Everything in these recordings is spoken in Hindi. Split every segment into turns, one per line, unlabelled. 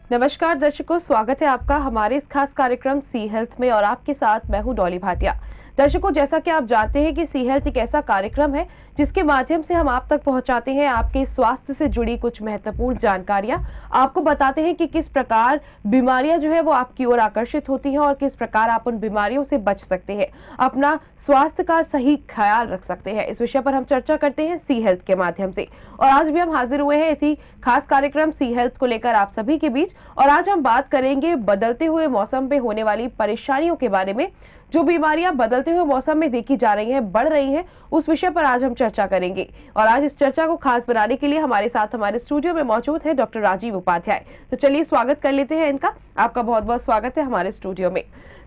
नमस्कार दर्शकों, स्वागत है आपका हमारे इस खास कार्यक्रम सी हेल्थ में और आपके साथ मैं हूं डॉली भाटिया। दर्शकों, जैसा कि आप जानते हैं कि सी हेल्थ एक ऐसा कार्यक्रम है जिसके माध्यम से हम आप तक पहुंचाते हैं आपके स्वास्थ्य से जुड़ी कुछ महत्वपूर्ण जानकारियां। आपको बताते हैं कि किस प्रकार बीमारियां जो है वो आपकी ओर आकर्षित होती हैं और किस प्रकार आप उन बीमारियों से बच सकते हैं, अपना स्वास्थ्य का सही ख्याल रख सकते हैं। इस विषय पर हम चर्चा करते हैं सी हेल्थ के माध्यम से और आज भी हम हाजिर हुए हैं इसी खास कार्यक्रम सी हेल्थ को लेकर आप सभी के बीच। और आज हम बात करेंगे बदलते हुए मौसम में होने वाली परेशानियों के बारे में। जो बीमारियां बदलते हुए मौसम में देखी जा रही हैं, बढ़ रही हैं, उस विषय पर आज हम चर्चा करेंगे। और आज इस चर्चा को खास बनाने के लिए हमारे साथ हमारे स्टूडियो में मौजूद है डॉक्टर राजीव उपाध्याय। तो चलिए स्वागत कर लेते हैं इनका। आपका बहुत बहुत स्वागत है हमारे स्टूडियो में।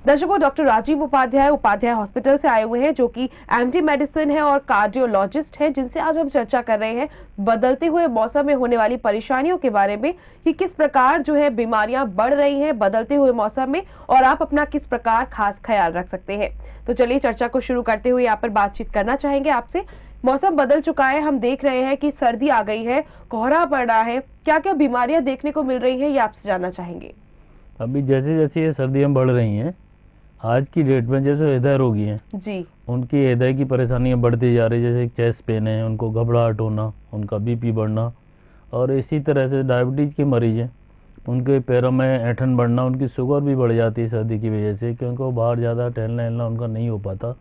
दर्शकों, डॉक्टर राजीव उपाध्याय हॉस्पिटल से आए हुए हैं, जो कि एमडी मेडिसिन है और कार्डियोलॉजिस्ट हैं, जिनसे आज हम चर्चा कर रहे हैं बदलते हुए मौसम में होने वाली परेशानियों के बारे में कि किस प्रकार जो है बीमारियां बढ़ रही हैं बदलते हुए मौसम में और आप अपना किस प्रकार खास ख्याल रख सकते हैं। तो चलिए चर्चा को शुरू करते हुए यहाँ पर बातचीत करना चाहेंगे आपसे। मौसम बदल चुका है, हम देख रहे हैं कि सर्दी आ गई है, कोहरा पड़ रहा है, क्या क्या बीमारियां देखने को मिल रही है, ये आपसे जानना चाहेंगे।
अभी जैसे जैसे ये सर्दियाँ बढ़ रही हैं, आज की डेट में जैसे हृदय रोगी हैं
जी,
उनकी हृदय की परेशानियां बढ़ती जा रही है। जैसे चेस्ट पेन है, उनको घबराहट होना, उनका बीपी बढ़ना, और इसी तरह से डायबिटीज़ के मरीज हैं, उनके पैरों में ऐंठन बढ़ना, उनकी शुगर भी बढ़ जाती है सर्दी की वजह से, क्योंकि वो बाहर ज़्यादा टहलना हिलना उनका नहीं हो पाता,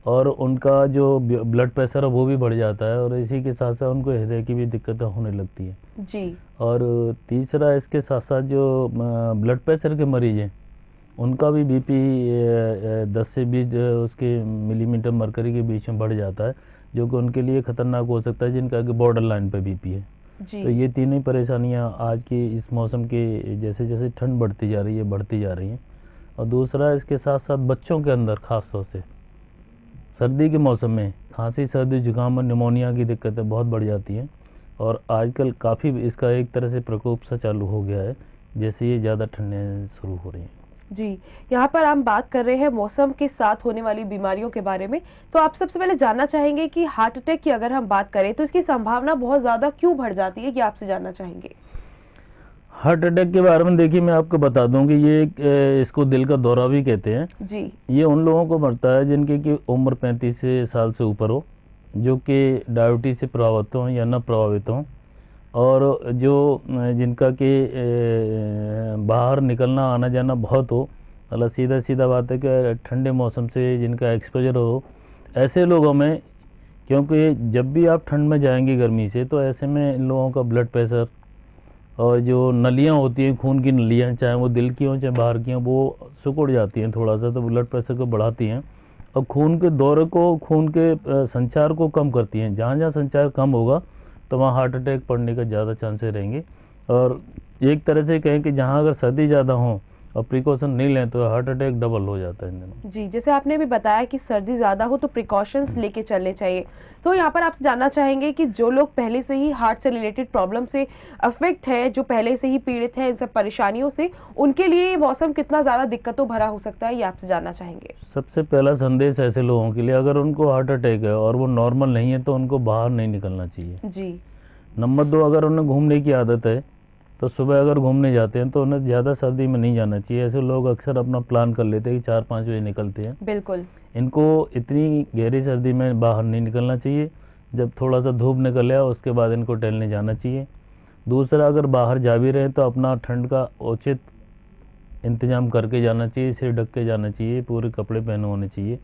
और उनका जो ब्लड प्रेशर है वो भी बढ़ जाता है, और इसी के साथ साथ उनको हृदय की भी दिक्कतें होने लगती हैं
जी,
और तीसरा इसके साथ साथ जो ब्लड प्रेशर के मरीज हैं उनका भी बीपी 10 से 20 उसके मिलीमीटर मरकरी के बीच में बढ़ जाता है, जो कि उनके लिए ख़तरनाक हो सकता है, जिनका कि बॉर्डर लाइन पे बीपी है।
जी।
तो ये तीनों ही परेशानियां आज की इस मौसम के जैसे जैसे ठंड बढ़ती जा रही है बढ़ती जा रही हैं। और दूसरा इसके साथ साथ बच्चों के अंदर ख़ास तौर से सर्दी के मौसम में खांसी, सर्दी, जुकाम और निमोनिया की दिक्कतें बहुत बढ़ जाती हैं, और आजकल काफ़ी इसका एक तरह से प्रकोप सा चालू हो गया है, जैसे ये ज़्यादा ठंडें शुरू हो रही हैं।
जी, यहाँ पर हम बात कर रहे हैं मौसम के साथ होने वाली बीमारियों के बारे में। तो आप सबसे पहले जानना चाहेंगे कि हार्ट अटैक की अगर हम बात करें तो इसकी संभावना बहुत ज़्यादा क्यों बढ़ जाती है, ये आपसे जानना चाहेंगे।
हार्ट अटैक के बारे में देखिए, मैं आपको बता दूं कि ये इसको दिल का दौरा भी कहते हैं।
जी,
ये उन लोगों को मरता है जिनकी की उम्र 35 साल से ऊपर हो, जो कि डायबिटीज से प्रभावित हों या न प्रभावित हों, और जो जिनका कि बाहर निकलना आना जाना बहुत हो, मतलब सीधा सीधा बात है कि ठंडे मौसम से जिनका एक्सपोजर हो, ऐसे लोगों में, क्योंकि जब भी आप ठंड में जाएंगे गर्मी से, तो ऐसे में इन लोगों का ब्लड प्रेशर और जो नलियां होती हैं, खून की नलियां, चाहे वो दिल की हों चाहे बाहर की हों, वो सिकुड़ जाती हैं थोड़ा सा, तो ब्लड प्रेशर को बढ़ाती हैं और खून के दौरे को, खून के संचार को कम करती हैं। जहाँ जहाँ संचार कम होगा तो वहाँ हार्ट अटैक पड़ने का ज़्यादा चांसेस रहेंगे। और एक तरह से कहें कि जहाँ अगर सर्दी ज़्यादा हो और प्रिकॉशन नहीं लें तो हार्ट अटैक डबल हो जाता है इन दिनों।
जी, जैसे आपने भी बताया कि सर्दी ज़्यादा हो तो प्रिकॉशंस लेके चलने चाहिए। तो यहाँ पर आपसे जानना चाहेंगे कि जो लोग पहले से ही हार्ट से रिलेटेड प्रॉब्लम से अफेक्ट है, जो पहले से ही पीड़ित हैं इन सब परेशानियों से, उनके लिए ये मौसम कितना ज़्यादा दिक्कतों भरा हो सकता है, ये आपसे जानना चाहेंगे।
सबसे पहला संदेश ऐसे लोगों के लिए, अगर उनको हार्ट अटैक है और वो नॉर्मल नहीं है तो उनको बाहर नहीं निकलना चाहिए।
जी,
नंबर 2, अगर उन्हें घूमने की आदत है तो सुबह अगर घूमने जाते हैं तो उन्हें ज़्यादा सर्दी में नहीं जाना चाहिए। ऐसे लोग अक्सर अपना प्लान कर लेते हैं कि 4-5 बजे निकलते हैं।
बिल्कुल।
इनको इतनी गहरी सर्दी में बाहर नहीं निकलना चाहिए। जब थोड़ा सा धूप निकल आया उसके बाद इनको टहलने जाना चाहिए। दूसरा, अगर बाहर जा भी रहे हैं तो अपना ठंड का उचित इंतजाम करके जाना चाहिए, सिर ढक के जाना चाहिए, पूरे कपड़े पहने होने चाहिए।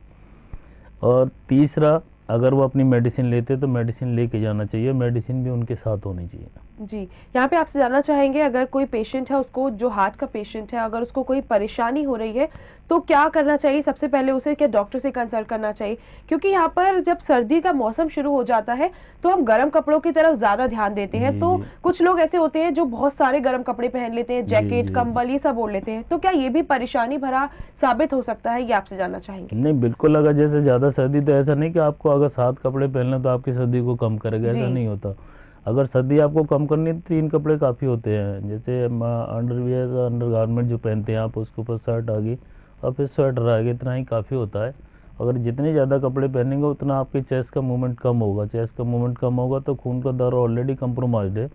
और तीसरा, अगर वो अपनी मेडिसिन लेते हैं तो मेडिसिन लेके जाना चाहिए, मेडिसिन भी उनके साथ होनी चाहिए।
जी, यहाँ पे आपसे जानना चाहेंगे, अगर कोई पेशेंट है, उसको जो हार्ट का पेशेंट है, अगर उसको कोई परेशानी हो रही है, तो क्या करना चाहिए? सबसे पहले उसे क्या डॉक्टर से कंसल्ट करना चाहिए? क्योंकि यहाँ पर जब सर्दी का मौसम शुरू हो जाता है, तो हम गर्म कपड़ों की तरफ ज़्यादा ध्यान देते हैं।
जी,
तो
जी।
कुछ लोग ऐसे होते हैं जो बहुत सारे गर्म कपड़े पहन लेते हैं,
जी,
जैकेट,
जी, जी।
कंबल ये सब ओढ़ लेते हैं। तो क्या ये भी परेशानी भरा साबित हो सकता है? ये आपसे जानना चाहेंगे।
नहीं, बिल्कुल, अगर जैसे ज़्यादा सर्दी तो ऐसा नहीं कि आपको अगर 7 कपड़े पहन लें तो आपकी सर्दी को कम करेगा,
जी,
ऐसा नहीं होता। अगर सर्दी आपको कम करनी है तो 3 कपड़े काफ़ी होते हैं। जैसे अंडरवियर, अंडरगारमेंट जो पहनते हैं आप, उसके ऊपर शर्ट आ गई और फिर स्वेटर आ गया, इतना ही काफ़ी होता है। अगर जितने ज़्यादा कपड़े पहनेंगे उतना आपकी चेस्ट का मूवमेंट कम होगा। चेस्ट का मूवमेंट कम होगा तो खून का दौरा ऑलरेडी कंप्रोमाइज्ड है,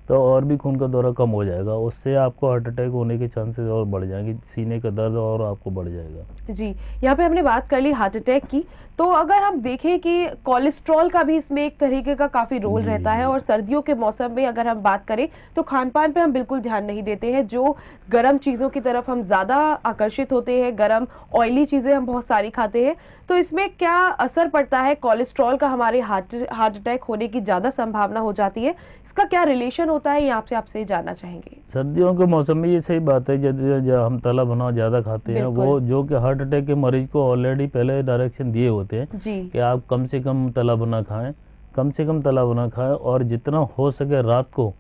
तो और भी खून का दौरा कम हो जाएगा। उससे आपको हार्ट अटैक होने के चांसेस और बढ़ जाएंगे, सीने का दर्द और आपको बढ़ जाएगा।
जी, यहाँ पे हमने बात कर ली हार्ट अटैक की, तो अगर हम देखें कि कोलेस्ट्रॉल का भी इसमें एक तरीके का काफ़ी रोल
जी,
रहता है,
जी।
और सर्दियों के मौसम में अगर हम बात करें, तो खान-पान पे हम बिल्कुल ध्यान नहीं देते हैं। जो गरम चीज़ों की तरफ हम ज़्यादा आकर्षित होते हैं, गरम ऑयली चीज़ें हम बहुत सारी खाते हैं, तो इसमें क्या असर पड़ता है कोलेस्ट्रॉल का? हमारे हार्ट हार्ट अटैक होने की ज़्यादा संभावना हो जाती है। इसका क्या रिलेशन होता है, ये आपसे आपसे जानना चाहेंगे।
सर्दियों के मौसम में ये सही बात है, जब हम तला भुना ज़्यादा खाते हैं,
बिल्कुल।
वो जो कि हार्ट अटैक के मरीज को ऑलरेडी पहले डायरेक्शन दिए होते हैं
जी,
कि आप कम से कम तला भुना खाएं, कम से कम तला भुना खाएं, और जितना हो सके रात को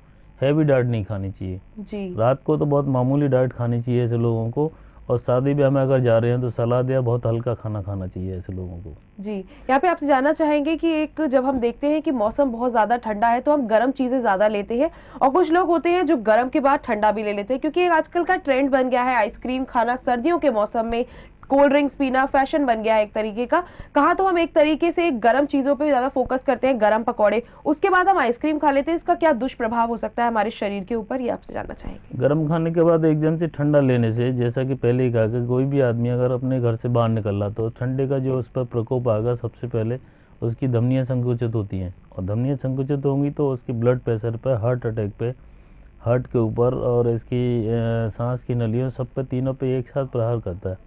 हैवी डाइट नहीं खानी चाहिए।
जी।
रात को तो बहुत मामूली डाइट खानी चाहिए ऐसे लोगों को, और शादी ब्याह में अगर जा रहे हैं तो सलाद या बहुत हल्का खाना खाना चाहिए ऐसे लोगों को।
जी, यहाँ पे आपसे जानना चाहेंगे कि एक जब हम देखते हैं कि मौसम बहुत ज़्यादा ठंडा है, तो हम गर्म चीज़ें ज़्यादा लेते हैं, और कुछ लोग होते हैं जो गर्म के बाद ठंडा भी ले लेते हैं, क्योंकि एक आजकल का ट्रेंड बन गया है आइसक्रीम खाना सर्दियों के मौसम में, कोल्ड ड्रिंक्स पीना फैशन बन गया है एक तरीके का। कहाँ तो हम एक तरीके से गर्म चीज़ों पे ज़्यादा फोकस करते हैं, गर्म पकौड़े, उसके बाद हम आइसक्रीम खा लेते हैं। इसका क्या दुष्प्रभाव हो सकता है हमारे शरीर के ऊपर, ये आपसे जानना चाहेंगे।
गर्म खाने के बाद एकदम से ठंडा लेने से, जैसा कि पहले ही कहा कि कोई भी आदमी अगर अपने घर से बाहर निकल रहा तो ठंडे का जो उस पर प्रकोप आएगा, सबसे पहले उसकी धमनियाँ संकुचित होती हैं, और धमनियाँ संकुचित होंगी तो उसकी ब्लड प्रेशर पे, हार्ट अटैक पे, हार्ट के ऊपर और इसकी सांस की नलियों, सब पे, तीनों पे एक साथ प्रहार करता है।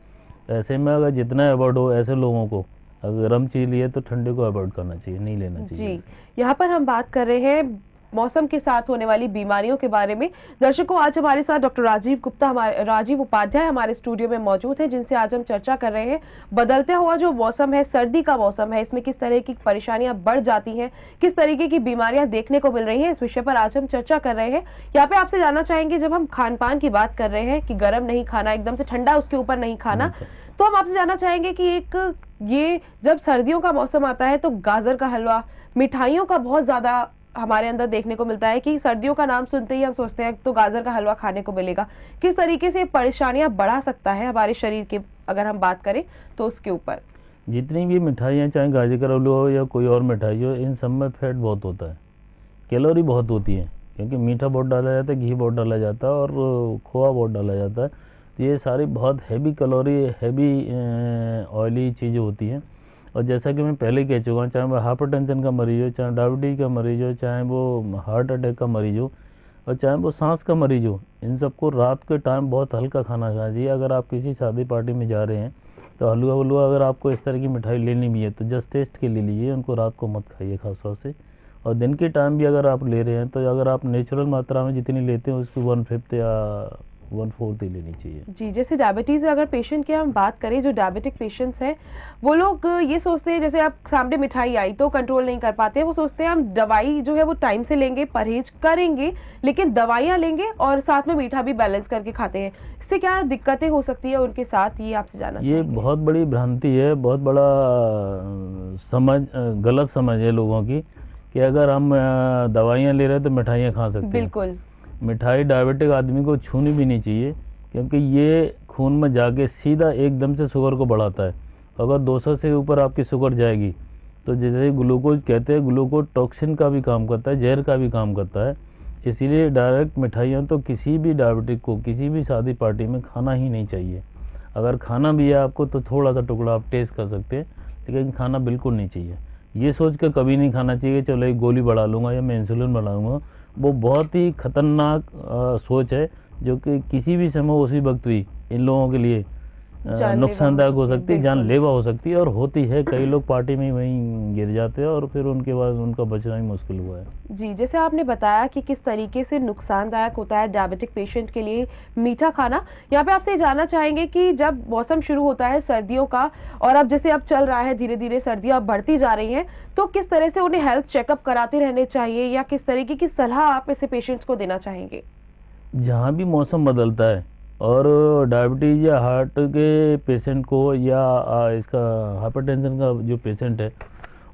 ऐसे में अगर जितना अवॉइड हो ऐसे लोगों को, अगर गर्म चीज़ लिए तो ठंडे को अवॉइड करना चाहिए, नहीं लेना चाहिए।
जी, यहाँ पर हम बात कर रहे हैं मौसम के साथ होने वाली बीमारियों के बारे में। दर्शकों, आज हमारे साथ डॉक्टर राजीव उपाध्याय हमारे स्टूडियो में मौजूद हैं, जिनसे आज हम चर्चा कर रहे हैं बदलता हुआ जो मौसम है, सर्दी का मौसम है, इसमें किस तरह की परेशानियां बढ़ जाती हैं, किस तरीके की बीमारियां देखने को मिल रही हैं, इस विषय पर आज हम चर्चा कर रहे हैं। यहाँ पे आपसे जानना चाहेंगे, जब हम खान पान की बात कर रहे हैं कि गर्म नहीं खाना, एकदम से ठंडा उसके ऊपर नहीं खाना, तो हम आपसे जानना चाहेंगे कि एक ये जब सर्दियों का मौसम आता है तो गाजर का हलवा, मिठाइयों का बहुत ज्यादा हमारे अंदर देखने को मिलता है कि सर्दियों का नाम सुनते ही हम सोचते हैं तो गाजर का हलवा खाने को मिलेगा। किस तरीके से परेशानियां बढ़ा सकता है हमारे शरीर के, अगर हम बात करें तो उसके ऊपर।
जितनी भी मिठाइयाँ, चाहे गाजर का हलवा हो या कोई और मिठाई हो, इन सब में फैट बहुत होता है, कैलोरी बहुत होती है, क्योंकि मीठा बहुत डाला जाता है, घी बहुत डाला जाता है और खोआ बहुत डाला जाता है। तो ये सारी बहुत हैवी कैलोरी, हैवी ऑयली चीज़ें होती हैं। और जैसा कि मैं पहले कह चुका हूँ, चाहे वो हाइपरटेंशन का मरीज हो, चाहे डायबिटीज का मरीज हो, चाहे वो हार्ट अटैक का मरीज हो, और चाहे वो सांस का मरीज हो, इन सबको रात के टाइम बहुत हल्का खाना खाना चाहिए। अगर आप किसी शादी पार्टी में जा रहे हैं तो हलवा वलवा अगर आपको इस तरह की मिठाई लेनी भी है तो जस्ट टेस्ट के लिए लीजिए, उनको रात को मत खाइए खास तौर से। और दिन के टाइम भी अगर आप ले रहे हैं तो अगर आप नेचुरल मात्रा में जितनी लेते हैं उसकी 1/5 या 1/4 ही लेनी चाहिए।
जी, जैसे डायबिटीज अगर पेशेंट की हम बात करें, जो डायबिटिक पेशेंट्स हैं, वो लोग ये सोचते हैं, जैसे आप सामने मिठाई आई तो कंट्रोल नहीं कर पाते, वो सोचते हैं हम दवाई जो है वो टाइम से लेंगे, परहेज करेंगे, लेकिन दवाइयाँ लेंगे और साथ में मीठा भी बैलेंस करके खाते हैं। इससे क्या दिक्कतें हो सकती है उनके साथ, ये आपसे जानना
ये
चाहेंगे।
बहुत बड़ी भ्रांति है, बहुत बड़ा गलत समझ है लोगों की कि अगर हम दवाइयाँ ले रहे हैं तो मिठाइयाँ खा सकते हैं।
बिल्कुल।
मिठाई डायबिटिक आदमी को छूनी भी नहीं चाहिए, क्योंकि ये खून में जाके सीधा एकदम से शुगर को बढ़ाता है। अगर 200 से ऊपर आपकी शुगर जाएगी तो जैसे ग्लूकोज कहते हैं, ग्लूकोज टॉक्सिन का भी काम करता है, जहर का भी काम करता है। इसीलिए डायरेक्ट मिठाइयाँ तो किसी भी डायबिटिक को किसी भी शादी पार्टी में खाना ही नहीं चाहिए। अगर खाना भी है आपको तो थोड़ा सा टुकड़ा आप टेस्ट कर सकते हैं, लेकिन खाना बिल्कुल नहीं चाहिए। ये सोच कर कभी नहीं खाना चाहिए चलो एक गोली बढ़ा लूँगा या मैं इंसुलिन बढ़ाऊँगा। वो बहुत ही खतरनाक सोच है, जो कि किसी भी समय उसी वक्त भी इन लोगों के लिए नुकसानदायक हो सकती है,
बिल्कुल।
जानलेवा हो सकती है और होती है। कई लोग पार्टी में ही वहीं गिर जाते हैं और फिर उनके बाद उनका बचना ही मुश्किल हुआ है।
जी, जैसे आपने बताया कि किस तरीके से नुकसानदायक होता है डायबिटिक पेशेंट के लिए मीठा खाना। यहाँ पे आपसे ये जानना चाहेंगे कि जब मौसम शुरू होता है सर्दियों का और अब जैसे अब चल रहा है धीरे-धीरे सर्दियाँ अब बढ़ती जा रही हैं, तो किस तरह से उन्हें हेल्थ चेकअप कराते रहने चाहिए या किस तरीके की सलाह आप ऐसे पेशेंट्स को देना चाहेंगे?
जहाँ भी मौसम बदलता है और डायबिटीज़ या हार्ट के पेशेंट को या इसका हाइपरटेंशन का जो पेशेंट है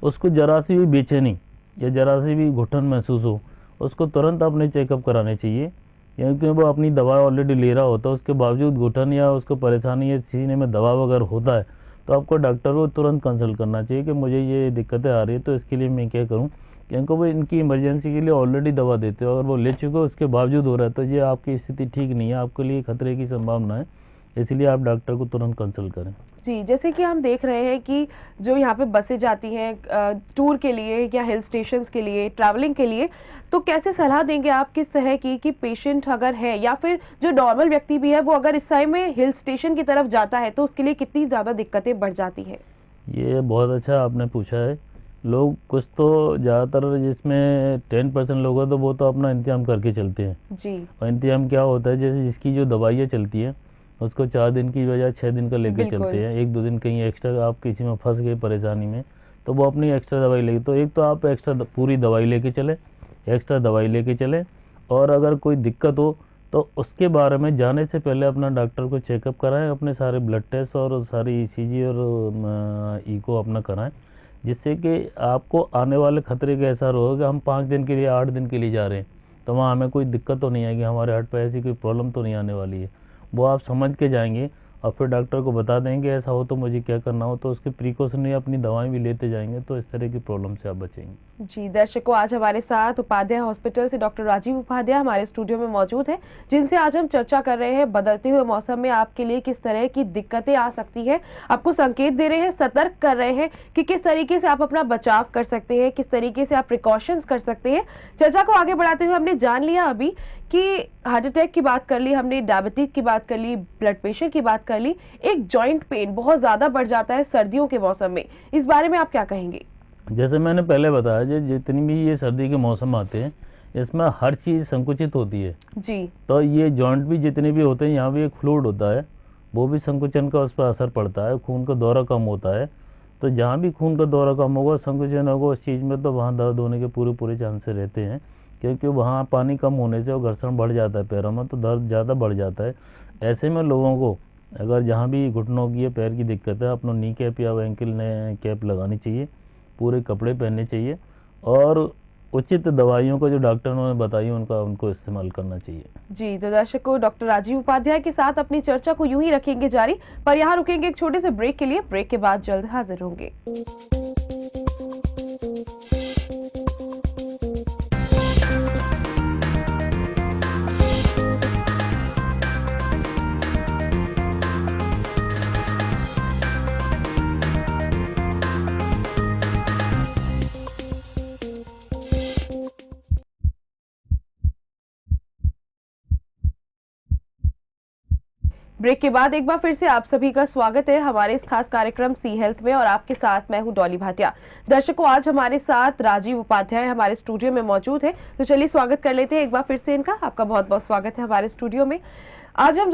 उसको ज़रा सी भी बेचैनी या ज़रा सी भी घुटन महसूस हो, उसको तुरंत अपने चेकअप कराने चाहिए, क्योंकि वो अपनी दवा ऑलरेडी ले रहा होता है। उसके बावजूद घुटन या उसको परेशानी या सीने में दबाव अगर होता है तो आपको डॉक्टर को तुरंत कंसल्ट करना चाहिए कि मुझे ये दिक्कतें आ रही है, तो इसके लिए मैं क्या करूँ, क्योंकि वो इनकी इमरजेंसी के लिए ऑलरेडी दवा देते हो। अगर वो ले चुके हो उसके बावजूद हो रहा है तो ये आपकी स्थिति ठीक नहीं है, आपके लिए खतरे की संभावना है, इसलिए आप डॉक्टर को तुरंत कंसल्ट करें।
जी, जैसे कि हम देख रहे हैं कि जो यहाँ पे बसें जाती हैं टूर के लिए या हिल स्टेशंस के लिए, ट्रैवलिंग के लिए, तो कैसे सलाह देंगे आप किस तरह की कि पेशेंट अगर है या फिर जो नॉर्मल व्यक्ति भी है वो अगर इस टाइम में हिल स्टेशन की तरफ जाता है तो उसके लिए कितनी ज़्यादा दिक्कतें बढ़ जाती हैं?
ये बहुत अच्छा आपने पूछा है। लोग कुछ तो ज़्यादातर जिसमें 10% लोग हैं तो वो तो अपना इंतजाम करके चलते हैं।
जी,
और इंतजाम क्या होता है, जैसे जिसकी जो दवाइयाँ चलती हैं उसको 4 दिन की बजाय 6 दिन का लेके
बिल्कुल।
चलते हैं। 1-2 दिन कहीं एक्स्ट्रा आप किसी में फंस गए परेशानी में तो वो अपनी एक्स्ट्रा दवाई लेगी। तो एक तो आप एक्स्ट्रा पूरी दवाई लेके चलें, एक्स्ट्रा दवाई लेके चलें, और अगर कोई दिक्कत हो तो उसके बारे में जाने से पहले अपना डॉक्टर को चेकअप कराएं, अपने सारे ब्लड टेस्ट और सारी ईसीजी और ईको अपना कराएं, जिससे कि आपको आने वाले खतरे का एहसास होगा कि हम 5 दिन के लिए 8 दिन के लिए जा रहे हैं तो वहाँ हमें कोई दिक्कत तो नहीं आएगी, हमारे हार्ट पे ऐसी कोई प्रॉब्लम तो नहीं आने वाली है। वो आप समझ के जाएंगे और फिर डॉक्टर को बता देंगे ऐसा हो तो मुझे क्या करना हो, तो उसके प्रिकॉशनरी अपनी दवाएं भी लेते जाएंगे, तो इस तरह की प्रॉब्लम से आप बचेंगे।
जी, दर्शकों आज हमारे साथ उपाध्याय हॉस्पिटल से डॉक्टर राजीव उपाध्याय हमारे स्टूडियो में मौजूद हैं, जिनसे आज हम चर्चा कर रहे हैं बदलते हुए मौसम में आपके लिए किस तरह की दिक्कतें आ सकती हैं, आपको संकेत दे रहे हैं, सतर्क कर रहे हैं कि किस तरीके से आप अपना बचाव कर सकते हैं, किस तरीके से आप प्रिकॉशंस कर सकते हैं। चर्चा को आगे बढ़ाते हुए हमने जान लिया अभी कि हार्ट अटैक की बात कर ली हमने, डायबिटीज की बात कर ली, ब्लड प्रेशर की बात कर ली, एक जॉइंट पेन बहुत ज्यादा बढ़ जाता है सर्दियों के मौसम में, इस बारे में आप क्या कहेंगे?
जैसे मैंने पहले बताया, जो जितनी भी ये सर्दी के मौसम आते हैं इसमें हर चीज़ संकुचित होती है।
जी,
तो ये जॉइंट भी जितने भी होते हैं, यहाँ भी एक फ्लूइड होता है, वो भी संकुचन का उस पर असर पड़ता है, खून का दौरा कम होता है। तो जहाँ भी खून का दौरा कम होगा, संकुचन होगा उस चीज़ में, तो वहाँ दर्द होने के पूरे पूरे चांसेस रहते हैं, क्योंकि वहाँ पानी कम होने से और घर्षण बढ़ जाता है पैरों में, तो दर्द ज़्यादा बढ़ जाता है। ऐसे में लोगों को अगर जहाँ भी घुटनों की या पैर की दिक्कत है, अपना नी कैप या एंकल कैप लगानी चाहिए, पूरे कपड़े पहनने चाहिए और उचित दवाइयों को जो डॉक्टर ने बताई उनको इस्तेमाल करना चाहिए।
जी, तो दर्शकों डॉक्टर राजीव उपाध्याय के साथ अपनी चर्चा को यूं ही रखेंगे जारी, पर यहाँ रुकेंगे एक छोटे से ब्रेक के लिए। ब्रेक के बाद जल्द हाजिर होंगे। ब्रेक के बाद एक बार फिर से आप सभी का स्वागत है हमारे इस खास कार्यक्रम सी हेल्थ में और आपके साथ मैं हूं डॉली भाटिया। दर्शकों आज हमारे साथ राजीव उपाध्याय हमारे स्टूडियो में मौजूद है, तो चलिए स्वागत कर लेते हैं एक बार फिर से इनका। आपका बहुत बहुत स्वागत है हमारे स्टूडियो में। आज हम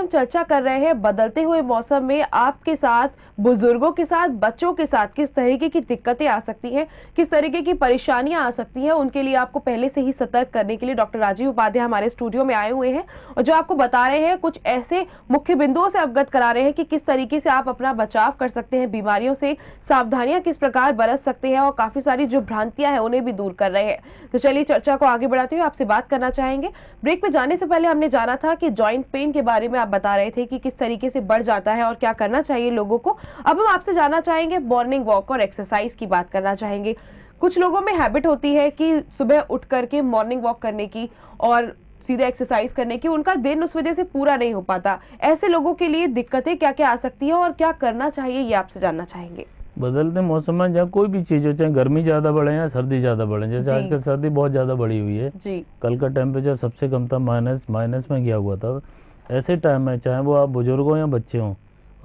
चर्चा कर रहे हैं बदलते हुए मौसम में आपके साथ, बुजुर्गों के साथ, बच्चों के साथ किस तरीके की दिक्कतें आ सकती हैं, किस तरीके की परेशानियां आ सकती हैं, उनके लिए आपको पहले से ही सतर्क करने के लिए डॉक्टर राजीव उपाध्याय हमारे स्टूडियो में आए हुए हैं और जो आपको बता रहे हैं कुछ ऐसे मुख्य बिंदुओं से अवगत करा रहे हैं कि किस तरीके से आप अपना बचाव कर सकते हैं, बीमारियों से सावधानियां किस प्रकार बरत सकते हैं और काफी सारी जो भ्रांतियां हैं उन्हें भी दूर कर रहे हैं। तो चलिए चर्चा को आगे बढ़ाते हुए आपसे बात करना चाहेंगे। ब्रेक पे जाने से पहले हमने जाना था कि जॉइंट पेन के बारे में आप बता रहे थे कि किस तरीके से बढ़ जाता है और क्या करना चाहिए लोगों को। अब हम आपसे जानना चाहेंगे मॉर्निंग वॉक और एक्सरसाइज की बात करना चाहेंगे। कुछ लोगों में हैबिट होती है कि सुबह उठ करके मॉर्निंग वॉक करने की और सीधे एक्सरसाइज करने की, उनका दिन उस वजह से पूरा नहीं हो पाता। ऐसे लोगों के लिए दिक्कतें क्या क्या आ सकती हैं और क्या करना चाहिए, ये आपसे जानना चाहेंगे।
बदलते मौसम में जहाँ कोई भी चीज़ हो, चाहे गर्मी ज़्यादा बढ़े या सर्दी ज़्यादा बढ़े, जैसे आजकल सर्दी बहुत ज़्यादा बढ़ी हुई है
जी,
कल का टेम्परेचर सबसे कम था, माइनस में गया हुआ था। ऐसे टाइम में चाहे वो आप बुजुर्ग हो या बच्चे हों,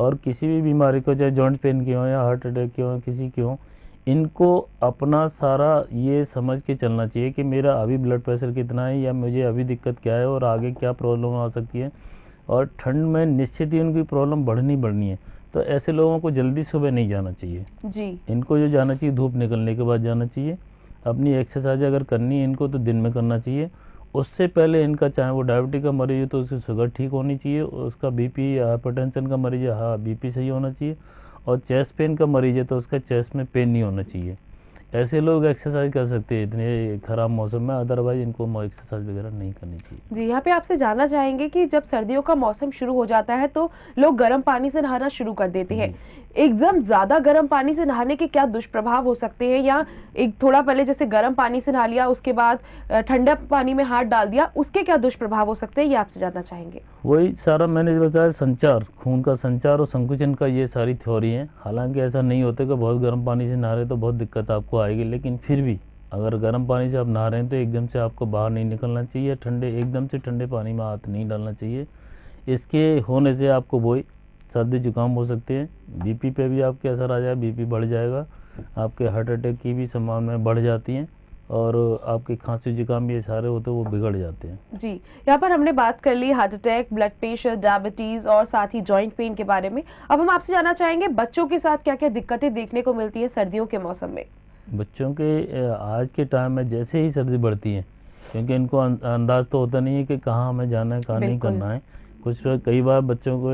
और किसी भी बीमारी को, चाहे जॉइंट पेन की हो या हार्ट अटैक की हो, किसी की हो, इनको अपना सारा ये समझ के चलना चाहिए कि मेरा अभी ब्लड प्रेशर कितना है या मुझे अभी दिक्कत क्या है और आगे क्या प्रॉब्लम आ सकती है। और ठंड में निश्चित ही उनकी प्रॉब्लम बढ़नी है। तो ऐसे लोगों को जल्दी सुबह नहीं जाना चाहिए
जी।
इनको जो जाना चाहिए धूप निकलने के बाद जाना चाहिए। अपनी एक्सरसाइज अगर करनी है इनको तो दिन में करना चाहिए। उससे पहले इनका, चाहे वो डायबिटीज का मरीज है तो उसकी शुगर ठीक होनी चाहिए, उसका बीपी, हाइपरटेंशन का मरीज है, हाँ बीपी सही होना चाहिए, और चेस्ट पेन का मरीज है तो उसका चेस्ट में पेन नहीं होना चाहिए। ऐसे लोग एक्सरसाइज कर सकते हैं इतने ख़राब मौसम में, अदरवाइज इनको एक्सरसाइज वगैरह नहीं करनी चाहिए।
जी, यहाँ पे आपसे जानना चाहेंगे कि जब सर्दियों का मौसम शुरू हो जाता है तो लोग गर्म पानी से नहाना शुरू कर देते हैं। एकदम ज्यादा गर्म पानी से नहाने के क्या दुष्प्रभाव हो सकते हैं, या एक थोड़ा पहले जैसे गर्म पानी से नहा लिया उसके बाद ठंडा पानी में हाथ डाल दिया, उसके क्या दुष्प्रभाव हो सकते हैं, ये आपसे जानना चाहेंगे।
वही सारा मैंने बताया, संचार, खून का संचार और संकुचन का, ये सारी थ्योरी है। हालांकि ऐसा नहीं होता कि बहुत गर्म पानी से नहा रहे तो बहुत दिक्कत आपको आएगी, लेकिन फिर भी अगर गर्म पानी से आप नहा रहे हैं तो एकदम से आपको बाहर नहीं निकलना चाहिए, एकदम से ठंडे पानी में हाथ नहीं डालना चाहिए। इसके होने से आपको वही सर्दी जुकाम हो सकते हैं, बीपी पे भी आपके असर आ जाए, बीपी बढ़ जाएगा, आपके हार्ट अटैक की भी संभावनाएं बढ़ जाती हैं, और आपकी खांसी जुकाम ये सारे होते हैं वो बिगड़ जाते हैं।
जी, यहाँ पर हमने बात कर ली heart attack, blood pressure, diabetes और साथ ही जॉइंट पेन के बारे में। अब हम आपसे जानना चाहेंगे बच्चों के साथ क्या क्या दिक्कतें देखने को मिलती हैं सर्दियों के मौसम में।
बच्चों के आज के टाइम में जैसे ही सर्दी बढ़ती है, क्योंकि इनको अंदाज तो होता नहीं है कि कहाँ हमें जाना है, कहाँ नहीं करना है। कई बार बच्चों को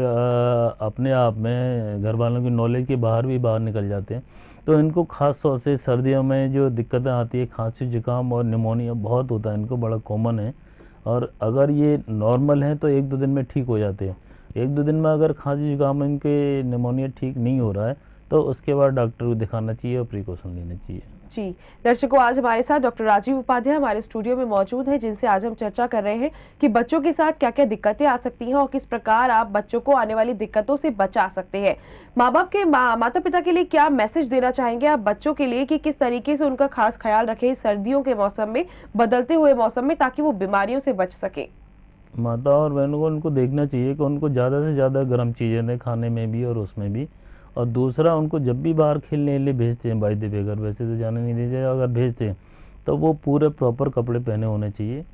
अपने आप में घर वालों की नॉलेज के बाहर निकल जाते हैं, तो इनको खास तौर से सर्दियों में जो दिक्कतें आती है, खांसी जुकाम और निमोनिया बहुत होता है, इनको बड़ा कॉमन है। और अगर ये नॉर्मल है तो 1-2 दिन में ठीक हो जाते हैं। 1-2 दिन में अगर खांसी जुकाम, इनके निमोनिया ठीक नहीं हो रहा है तो उसके बाद डॉक्टर को दिखाना चाहिए और प्रिकॉशन लेना चाहिए।
जी, दर्शकों, आज हमारे साथ डॉक्टर राजीव उपाध्याय हमारे स्टूडियो में मौजूद हैं, जिनसे आज हम चर्चा कर रहे हैं कि बच्चों के साथ क्या क्या दिक्कतें आ सकती हैं और किस प्रकार आप बच्चों को आने वाली दिक्कतों से बचा सकते हैं। माँ बाप के माता पिता के लिए क्या मैसेज देना चाहेंगे आप बच्चों के लिए कि किस तरीके से उनका खास ख्याल रखें सर्दियों के मौसम में, बदलते हुए मौसम में, ताकि वो बीमारियों से बच सके।
माता और बहनों को उनको देखना चाहिए कि उनको ज़्यादा से ज़्यादा गर्म चीज़ें दें, खाने में भी और उसमें भी। और दूसरा, उनको जब भी बाहर खेलने के लिए भेजते हैं बाय द वे, अगर वैसे तो जाने नहीं दीजिए, अगर भेजते हैं तो वो पूरे प्रॉपर कपड़े पहने होने चाहिए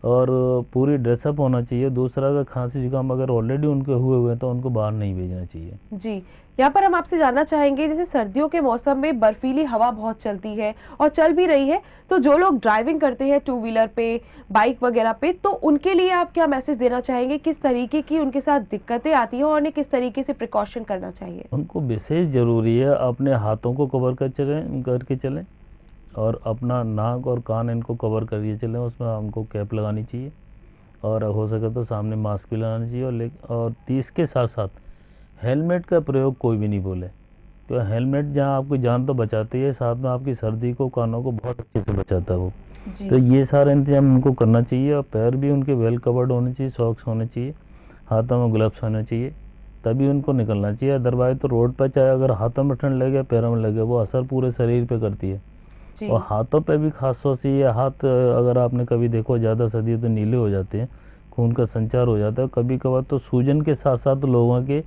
और पूरी ड्रेसअप होना चाहिए। दूसरा, अगर खांसी जुकाम अगर ऑलरेडी उनके हुए हैं तो उनको बाहर नहीं भेजना चाहिए।
जी, यहाँ पर हम आपसे जानना चाहेंगे, जैसे सर्दियों के मौसम में बर्फीली हवा बहुत चलती है और चल भी रही है, तो जो लोग ड्राइविंग करते हैं टू व्हीलर पे, बाइक वगैरह पे, तो उनके लिए आप क्या मैसेज देना चाहेंगे, किस तरीके की उनके साथ दिक्कतें आती हैं और उन्हें किस तरीके से प्रिकॉशन करना चाहिए।
उनको विशेष ज़रूरी है अपने हाथों को कवर करके चलें और अपना नाक और कान इनको कवर करके चलें, उसमें उनको कैप लगानी चाहिए और हो सके तो सामने मास्क भी लगाना चाहिए। और 30 के साथ साथ हेलमेट का प्रयोग कोई भी नहीं बोले, तो हेलमेट जहां आपकी जान तो बचाती है, साथ में आपकी सर्दी को, कानों को बहुत अच्छे से बचाता है वो। तो ये सारा इंतजाम उनको करना चाहिए। और पैर भी उनके वेल कवर्ड होने चाहिए, सॉक्स होने चाहिए, हाथों में ग्लव्स होने चाहिए, तभी उनको निकलना चाहिए। अदरवाइज तो रोड पर चाहे अगर हाथों में ठंड लगे, पैरों में लगे, वो असर पूरे शरीर पे करती है। और हाथों पे भी खास तौर से ये हाथ, अगर आपने कभी देखो ज़्यादा सर्दी तो नीले हो जाते हैं, खून का संचार हो जाता है। कभी कभार तो सूजन के साथ साथ लोगों के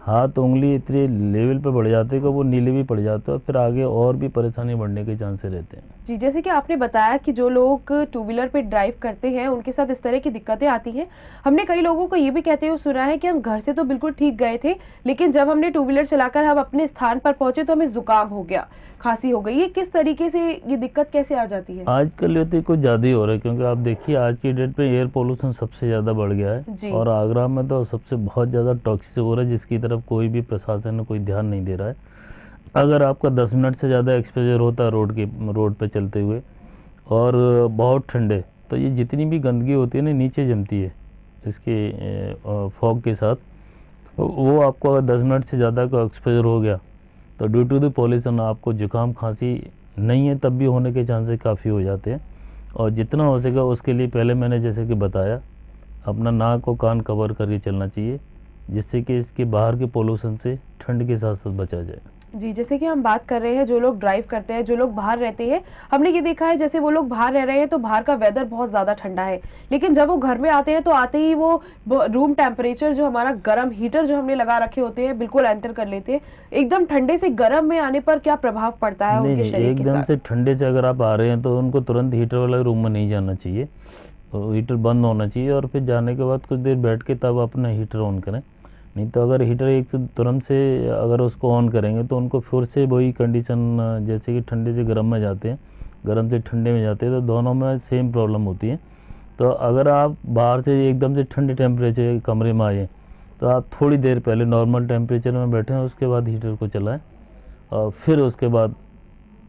हाथ, उंगली इतने लेवल पे बढ़ जाते हैं कि वो नीले भी पड़ जाते हैं, फिर आगे और भी परेशानी बढ़ने के चांसेस रहते हैं।
जी, जैसे कि आपने बताया कि जो लोग टू व्हीलर पे ड्राइव करते हैं उनके साथ इस तरह की दिक्कतें आती हैं। हमने कई लोगों को ये भी कहते हुए सुना है कि हम घर से तो बिल्कुल ठीक गए थे, लेकिन जब हमने टू व्हीलर चलाकर हम अपने स्थान पर पहुंचे तो हमें जुकाम हो गया, खांसी हो गई। ये किस तरीके से, ये दिक्कत कैसे आ जाती है?
आजकल ये तो कुछ ज़्यादा ही हो रहा है, क्योंकि आप देखिए आज की डेट पे एयर पोल्यूशन सबसे ज़्यादा बढ़ गया है और आगरा में तो सबसे बहुत ज़्यादा टॉक्सिक हो रहा है, जिसकी तरफ कोई भी प्रशासन ने कोई ध्यान नहीं दे रहा है। अगर आपका 10 मिनट से ज़्यादा एक्सपोजर होता है रोड पे चलते हुए और बहुत ठंडे, तो ये जितनी भी गंदगी होती है ना नीचे जमती है इसके फॉग के साथ। वो आपको अगर 10 मिनट से ज़्यादा का एक्सपोजर हो गया तो ड्यू टू द पॉल्यूशन आपको जुकाम, खांसी नहीं है तब भी होने के चांसेस काफ़ी हो जाते हैं। और जितना हो सके उसके लिए पहले मैंने जैसे कि बताया, अपना नाक और कान कवर करके चलना चाहिए, जिससे कि इसके बाहर के पोल्यूशन से ठंड के साथ साथ बचा जाए।
जी, जैसे कि हम बात कर रहे हैं, जो लोग ड्राइव करते हैं, जो लोग बाहर रहते हैं, हमने ये देखा है जैसे वो लोग बाहर रह रहे हैं तो बाहर का वेदर बहुत ज़्यादा ठंडा है। लेकिन जब वो घर में आते हैं तो आते ही वो रूम टेम्परेचर जो हमारा गर्म हीटर जो हमने लगा रखे होते हैं बिल्कुल एंटर कर लेते हैं। एकदम ठंडे से गर्म में आने पर क्या प्रभाव पड़ता है
नहीं
उनके
नहीं,
शरीर के
एकदम
साथ?
से ठंडे से अगर आप आ रहे हैं तो उनको तुरंत हीटर वाले रूम में नहीं जाना चाहिए, और हीटर बंद होना चाहिए, और फिर जाने के बाद कुछ देर बैठ के तब अपना हीटर ऑन करें। नहीं तो अगर हीटर एक तो तुरंत से अगर उसको ऑन करेंगे तो उनको फिर से वही कंडीशन, जैसे कि ठंडे से गर्म में जाते हैं, गर्म से ठंडे में जाते हैं, तो दोनों में सेम प्रॉब्लम होती है। तो अगर आप बाहर से एकदम से ठंडे टेम्परेचर कमरे में आए तो आप थोड़ी देर पहले नॉर्मल टेम्परेचर में बैठें, उसके बाद हीटर को चलाएं, और फिर उसके बाद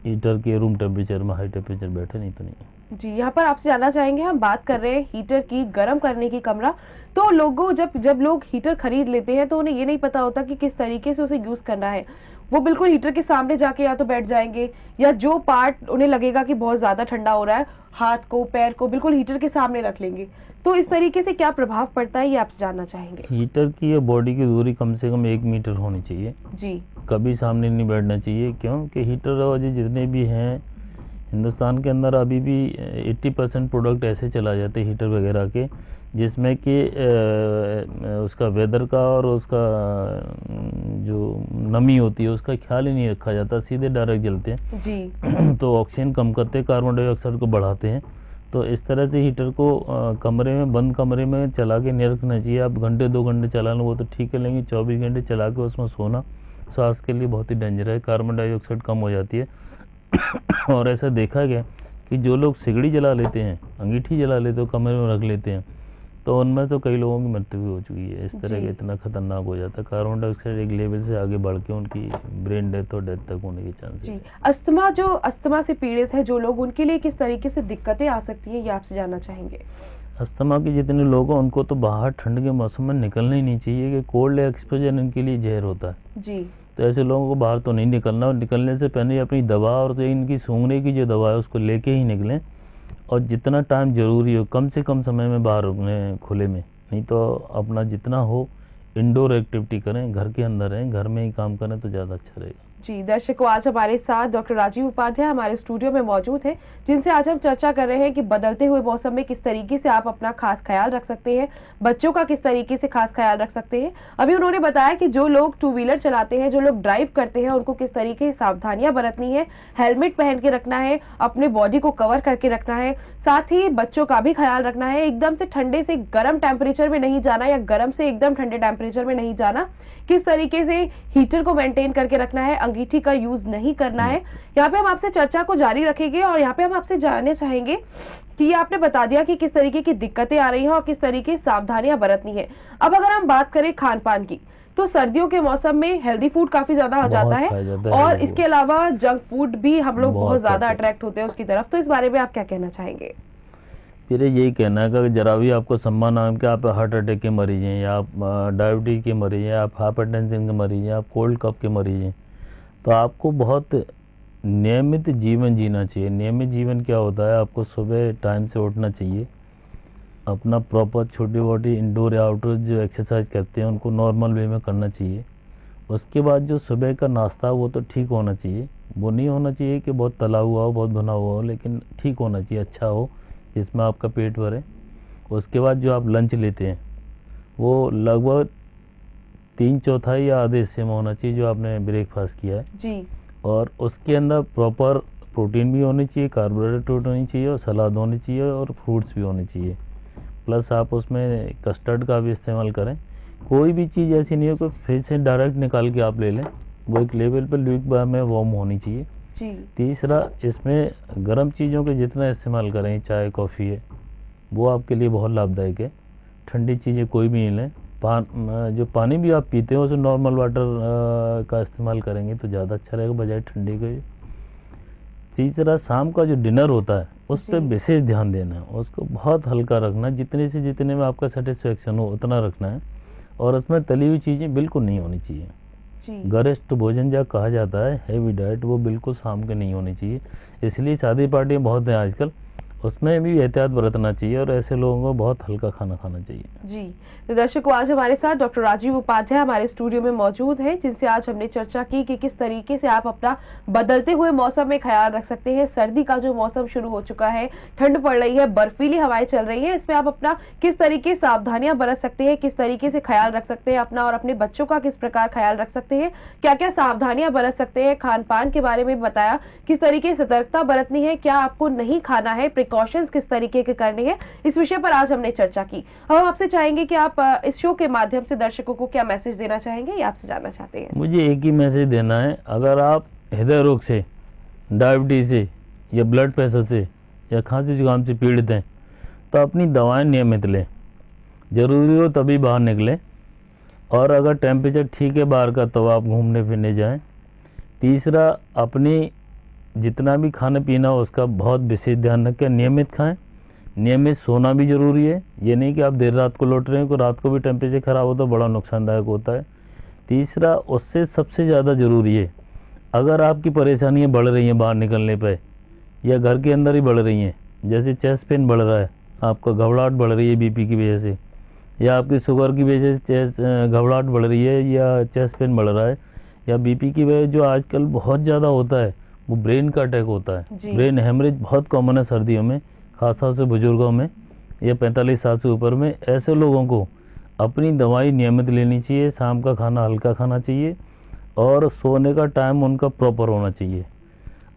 हीटर के रूम टेम्परेचर में हाई टेम्परेचर बैठे, नहीं तो नहीं।
जी, यहाँ पर आपसे जानना चाहेंगे, हम बात कर रहे हैं हीटर की, गर्म करने की कमरा। तो लोगों जब जब लोग हीटर खरीद लेते हैं तो उन्हें ये नहीं पता होता कि किस तरीके से उसे यूज़ करना है। वो बिल्कुल हीटर के सामने जाके या तो बैठ जाएँगे, या जो पार्ट उन्हें लगेगा कि बहुत ज़्यादा ठंडा हो रहा है, हाथ को, पैर को बिल्कुल हीटर के सामने रख लेंगे। तो इस तरीके से क्या प्रभाव पड़ता है, ये आपसे जानना चाहेंगे?
हीटर की या बॉडी की दूरी कम से कम 1 मीटर होनी चाहिए।
जी,
कभी सामने नहीं बैठना चाहिए, क्योंकि हीटर और जो जितने भी हैं हिंदुस्तान के अंदर अभी भी 80% प्रोडक्ट ऐसे चला जाते हैं हीटर वगैरह के, जिसमें कि उसका वेदर का और उसका जो नमी होती है उसका ख्याल ही नहीं रखा जाता, सीधे डायरेक्ट जलते हैं।
जी।
तो ऑक्सीजन कम करते हैं, कार्बन डाइऑक्साइड को बढ़ाते हैं। तो इस तरह से हीटर को कमरे में, बंद कमरे में चला के नहीं रखना चाहिए। आप घंटे 2 घंटे चला लें वो तो ठीक है, लेकिन 24 घंटे चला के उसमें सोना स्वास्थ्य के लिए बहुत ही डेंजर है, कार्बन डाइऑक्साइड कम हो जाती है। और ऐसा देखा गया कि जो लोग सिगड़ी जला लेते हैं, अंगीठी जला लेते हैं, कमरे में रख लेते हैं, तो उनमें तो कई लोगों की मृत्यु भी हो चुकी है। इस तरह
जी।
के इतना खतरनाक हो जाता है, कार्बन डाइऑक्साइड एक लेवल से आगे बढ़ के उनकी ब्रेन डेथ और डेथ तक होने के चांसेस
जी,
है।
अस्थमा से पीड़ित है जो लोग, उनके लिए किस तरीके से दिक्कतें आ सकती हैं, ये आपसे जानना चाहेंगे?
अस्थमा के जितने लोग हैं उनको तो बाहर ठंड के मौसम में निकलना ही नहीं चाहिए, कि कोल्ड एक्सपोजर इनके लिए जहर होता है।
जी,
तो ऐसे लोगों को बाहर तो नहीं निकलना, और निकलने से पहले अपनी दवा और जो इनकी सूंघने की जो दवा है उसको लेके ही निकलें, और जितना टाइम ज़रूरी हो कम से कम समय में बाहर रुकने खुले में। नहीं तो अपना जितना हो इंडोर एक्टिविटी करें, घर के अंदर रहें, घर में ही काम करें तो ज़्यादा अच्छा रहेगा।
जी, दर्शकों, आज हमारे साथ डॉक्टर राजीव उपाध्याय हमारे स्टूडियो में मौजूद हैं, जिनसे आज हम चर्चा कर रहे हैं कि बदलते हुए मौसम में किस तरीके से आप अपना खास ख्याल रख सकते हैं, बच्चों का किस तरीके से खास ख्याल रख सकते हैं। अभी उन्होंने बताया कि जो लोग टू व्हीलर चलाते हैं, जो लोग ड्राइव करते हैं, उनको किस तरीके से सावधानियां बरतनी है, हेलमेट पहन के रखना है, अपने बॉडी को कवर करके रखना है, साथ ही बच्चों का भी ख्याल रखना है। एकदम से ठंडे से गर्म टेम्परेचर में नहीं जाना, या गर्म से एकदम ठंडे टेम्परेचर में नहीं जाना, किस तरीके से हीटर को मेंटेन करके रखना है, अंगीठी का यूज नहीं करना है। यहाँ पे हम आपसे चर्चा को जारी रखेंगे, और यहाँ पे हम आपसे जानने चाहेंगे कि ये आपने बता दिया कि किस तरीके की दिक्कतें आ रही हैं और किस तरीके की सावधानियां बरतनी है। अब अगर हम बात करें खान पान की, तो सर्दियों के मौसम में हेल्दी फूड काफी ज्यादा हो जाता है,
खाया जाता है
और
healthy
इसके अलावा जंक फूड भी हम लोग बहुत ज्यादा
खाते हैं।
अट्रैक्ट होते हैं उसकी तरफ। तो इस बारे में आप क्या कहना चाहेंगे?
मेरे यही कहना है कि अगर जरा भी आपको सम्मान आए कि आप हार्ट अटैक के मरीज हैं, या आप डायबिटीज़ के मरीज हैं, आप हाइपरटेंशन के मरीज हैं, आप कोल्ड कफ के मरीज हैं, तो आपको बहुत नियमित जीवन जीना चाहिए। नियमित जीवन क्या होता है, आपको सुबह टाइम से उठना चाहिए, अपना प्रॉपर छोटी मोटी इंडोर या आउटडोर जो एक्सरसाइज करते हैं उनको नॉर्मल वे में करना चाहिए। उसके बाद जो सुबह का नाश्ता वो तो ठीक होना चाहिए, वो नहीं होना चाहिए कि बहुत तला हुआ हो, बहुत भुना हुआ हो, लेकिन ठीक होना चाहिए, अच्छा हो, जिसमें आपका पेट भरे। उसके बाद जो आप लंच लेते हैं वो लगभग 3/4 या आधे हिस्से में होना चाहिए जो आपने ब्रेकफास्ट किया है,
जी,
और उसके अंदर प्रॉपर प्रोटीन भी होनी चाहिए, कार्बोहाइड्रेट होनी चाहिए, और सलाद होनी चाहिए, और फ्रूट्स भी होने चाहिए। प्लस आप उसमें कस्टर्ड का भी इस्तेमाल करें। कोई भी चीज़ ऐसी नहीं हो कि फ्रिज से डायरेक्ट निकाल के आप ले लें, वो एक लेवल पर ल्यूक बार में वार्म होनी चाहिए।
जी,
तीसरा, इसमें गर्म चीज़ों के जितना इस्तेमाल करें, चाय कॉफ़ी है, वो आपके लिए बहुत लाभदायक है। ठंडी चीज़ें कोई भी नहीं लें। जो पानी भी आप पीते हो उसे नॉर्मल वाटर का इस्तेमाल करेंगे तो ज़्यादा अच्छा रहेगा बजाय ठंडे के। तीसरा, शाम का जो डिनर होता है उस पर
जी,
विशेष ध्यान देना है, उसको बहुत हल्का रखना है, जितने से जितने में आपका सेटिस्फेक्शन हो उतना रखना है, और उसमें तली हुई चीज़ें बिल्कुल नहीं होनी चाहिए।
जी,
गरिष्ठ भोजन जब कहा जाता है, हैवी डाइट, वो बिल्कुल शाम के नहीं होनी चाहिए। इसलिए शादी पार्टियाँ बहुत हैं आजकल, उसमें भी एहतियात बरतना चाहिए और ऐसे लोगों को बहुत हल्का खाना खाना चाहिए।
जी, तो दर्शकों, आज हमारे साथ डॉक्टर राजीव उपाध्याय हमारे स्टूडियो में मौजूद हैं, जिनसे आज हमने चर्चा की कि किस तरीके से आप अपना बदलते हुए मौसम में ख्याल रख सकते हैं। सर्दी का जो मौसम शुरू हो चुका है, ठंड पड़ रही है, बर्फीली हवाएं चल रही है, इसमें आप अपना किस तरीके से सावधानियां बरत सकते हैं, किस तरीके से ख्याल रख सकते हैं अपना और अपने बच्चों का किस प्रकार ख्याल रख सकते हैं, क्या क्या सावधानियां बरत सकते हैं, खान पान के बारे में बताया, किस तरीके से सतर्कता बरतनी है, क्या आपको नहीं खाना है, प्रिकॉशंस किस तरीके के करने हैं, इस विषय पर आज हमने चर्चा की। अब हम आपसे चाहेंगे कि आप इस शो के माध्यम से दर्शकों को क्या मैसेज देना चाहेंगे, ये आपसे जानना चाहते हैं।
मुझे एक ही मैसेज देना है, अगर आप हृदय रोग से, डायबिटीज से या ब्लड प्रेशर से या खांसी जुकाम से पीड़ित हैं तो अपनी दवाएं नियमित लें, ज़रूरी हो तभी बाहर निकलें, और अगर टेम्परेचर ठीक है बाहर का तो आप घूमने फिरने जाएं। तीसरा, अपनी जितना भी खाना पीना हो उसका बहुत विशेष ध्यान रखें, नियमित खाएं, नियमित सोना भी ज़रूरी है। ये नहीं कि आप देर रात को लौट रहे हैं, को रात को भी टेम्परेचर ख़राब हो तो बड़ा नुकसानदायक होता है। तीसरा, उससे सबसे ज़्यादा ज़रूरी है, अगर आपकी परेशानियां बढ़ रही हैं बाहर निकलने पे या घर के अंदर ही बढ़ रही हैं, जैसे चेस्ट पेन बढ़ रहा है, आपका घबराहट बढ़ रही है बीपी की वजह से, या आपकी शुगर की वजह से घबराहट बढ़ रही है या चेस्ट पेन बढ़ रहा है, या बीपी की वजह जो आजकल बहुत ज़्यादा होता है वो ब्रेन का अटैक होता है। ब्रेन हेमरेज बहुत कॉमन है सर्दियों में, खासतौर से बुजुर्गों में या 45 साल से ऊपर में। ऐसे लोगों को अपनी दवाई नियमित लेनी चाहिए, शाम का खाना हल्का खाना चाहिए और सोने का टाइम उनका प्रॉपर होना चाहिए।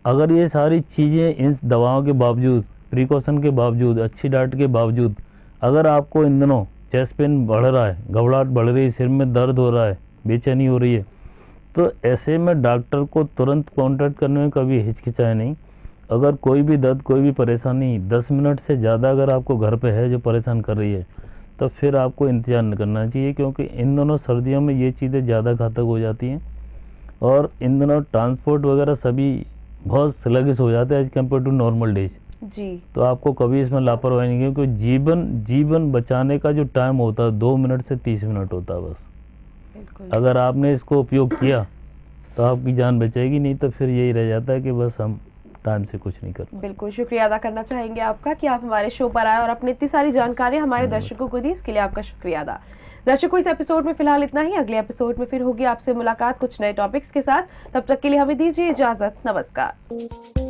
अगर ये सारी चीज़ें इन दवाओं के बावजूद, प्रिकॉशन के बावजूद, अच्छी डाइट के बावजूद, अगर आपको इन दिनों चेस्ट पेन बढ़ रहा है, घबराहट बढ़ रही है, सिर में दर्द हो रहा है, बेचैनी हो रही है, तो ऐसे में डॉक्टर को तुरंत कॉन्टैक्ट करने में कभी हिचकिचाए नहीं। अगर कोई भी दर्द, कोई भी परेशानी 10 मिनट से ज़्यादा अगर आपको घर पे है जो परेशान कर रही है तो फिर आपको इंतजार न करना चाहिए, क्योंकि इन दोनों सर्दियों में ये चीज़ें ज़्यादा घातक हो जाती हैं और इन दिनों ट्रांसपोर्ट वगैरह सभी बहुत स्लगिश हो जाते हैं as compare to normal days.
जी,
तो आपको कभी इसमें लापरवाही नहीं, क्योंकि जीवन बचाने का जो टाइम होता है 2 मिनट से 30 मिनट होता है बस।
बिल्कुल।
अगर आपने इसको उपयोग किया तो आपकी जान बचेगी, नहीं तो फिर यही रह जाता है कि बस हम टाइम से कुछ नहीं कर।
बिल्कुल, शुक्रिया अदा करना चाहेंगे आपका कि आप हमारे शो पर आए और अपनी इतनी सारी जानकारी हमारे दर्शकों को दी, इसके लिए आपका शुक्रिया अदा। दर्शकों, इस एपिसोड में फिलहाल इतना ही। अगले एपिसोड में फिर होगी आपसे मुलाकात कुछ नए टॉपिक्स के साथ। तब तक के लिए हमें दीजिए इजाजत। नमस्कार।